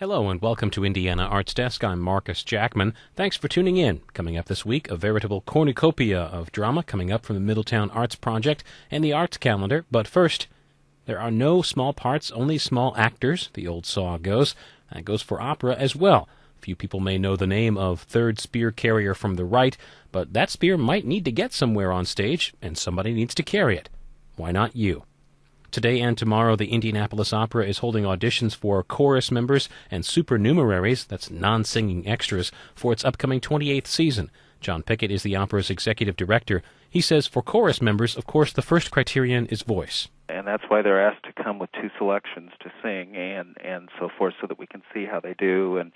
Hello and welcome to Indiana ArtsDesk. I'm Marcus Jackman. Thanks for tuning in. Coming up this week, a veritable cornucopia of drama coming up from the Middletown Arts Project and the Arts Calendar. But first, there are no small parts, only small actors, the old saw goes. That goes for opera as well. Few people may know the name of third spear carrier from the right, but that spear might need to get somewhere on stage, and somebody needs to carry it. Why not you? Today and tomorrow, the Indianapolis Opera is holding auditions for chorus members and supernumeraries, that's non-singing extras, for its upcoming 28th season. John Pickett is the opera's executive director. He says for chorus members, of course, the first criterion is voice. And that's why they're asked to come with two selections to sing and so forth, so that we can see how they do. And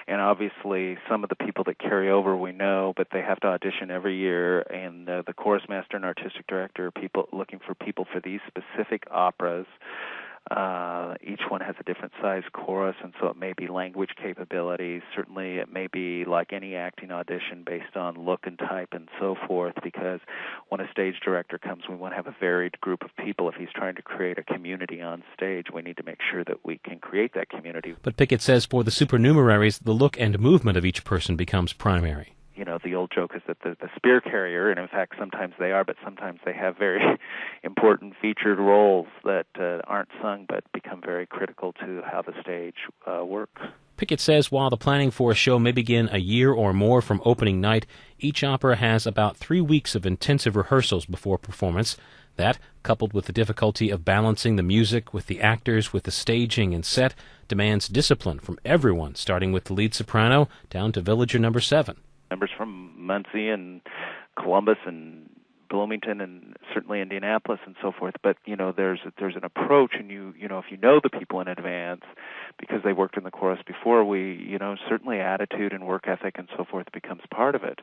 obviously some of the people that carry over we know, but they have to audition every year. And the chorus master and artistic director are people looking for people for these specific operas. Each one has a different size chorus, and so it may be language capabilities. Certainly it may be like any acting audition based on look and type and so forth, because when a stage director comes, we want to have a varied group of people. If he's trying to create a community on stage, we need to make sure that we can create that community. But Pickett says for the supernumeraries, the look and movement of each person becomes primary. You know, the old joke is that the spear carrier, and in fact sometimes they are, but sometimes they have very important featured roles that aren't sung but become very critical to how the stage works. Pickett says while the planning for a show may begin a year or more from opening night, each opera has about 3 weeks of intensive rehearsals before performance. That, coupled with the difficulty of balancing the music with the actors, with the staging and set, demands discipline from everyone, starting with the lead soprano down to villager number 7. Members from Muncie and Columbus and Bloomington and certainly Indianapolis and so forth. But there's an approach, and if you know the people in advance because they worked in the chorus before, certainly attitude and work ethic and so forth becomes part of it.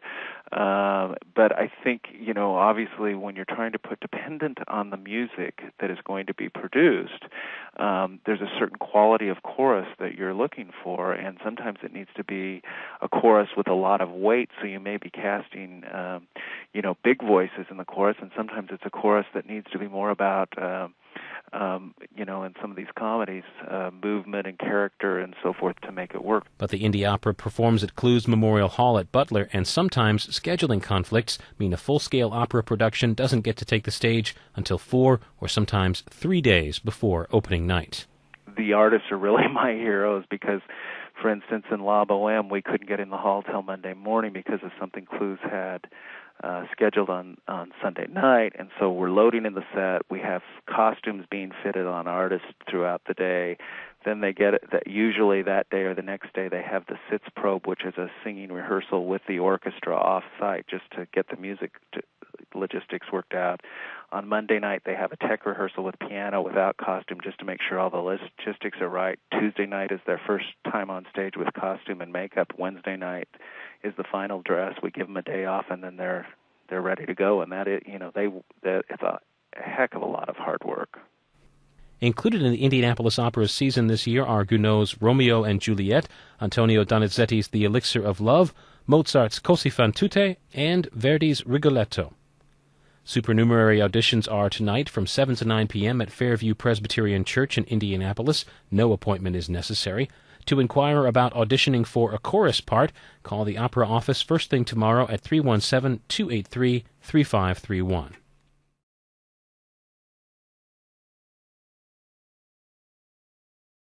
But I think obviously when you're trying to put dependent on the music that is going to be produced, there's a certain quality of chorus that you're looking for, and sometimes it needs to be a chorus with a lot of weight. So you may be casting big voices in the chorus, and sometimes it's a chorus that needs to be more about, in some of these comedies, movement and character and so forth to make it work. But the Indy Opera performs at Clues Memorial Hall at Butler, and sometimes scheduling conflicts mean a full-scale opera production doesn't get to take the stage until 4 or sometimes 3 days before opening night. The artists are really my heroes because, for instance, in La Boheme, we couldn't get in the hall till Monday morning because of something Clues had scheduled on Sunday night, and so we're loading in the set. We have costumes being fitted on artists throughout the day. Then they get it that usually that day or the next day they have the Sitz Probe, which is a singing rehearsal with the orchestra off-site just to get the music logistics worked out. On Monday night they have a tech rehearsal with piano without costume just to make sure all the logistics are right. Tuesday night is their first time on stage with costume and makeup. Wednesday night is the final dress. We give them a day off, and then they're ready to go. And it's a heck of a lot of hard work. Included in the Indianapolis Opera's season this year are Gounod's Romeo and Juliet, Antonio Donizetti's The Elixir of Love, Mozart's Così fan tutte, and Verdi's Rigoletto. Supernumerary auditions are tonight from 7 to 9 p.m. at Fairview Presbyterian Church in Indianapolis. No appointment is necessary. To inquire about auditioning for a chorus part, call the Opera office first thing tomorrow at 317-283-3531.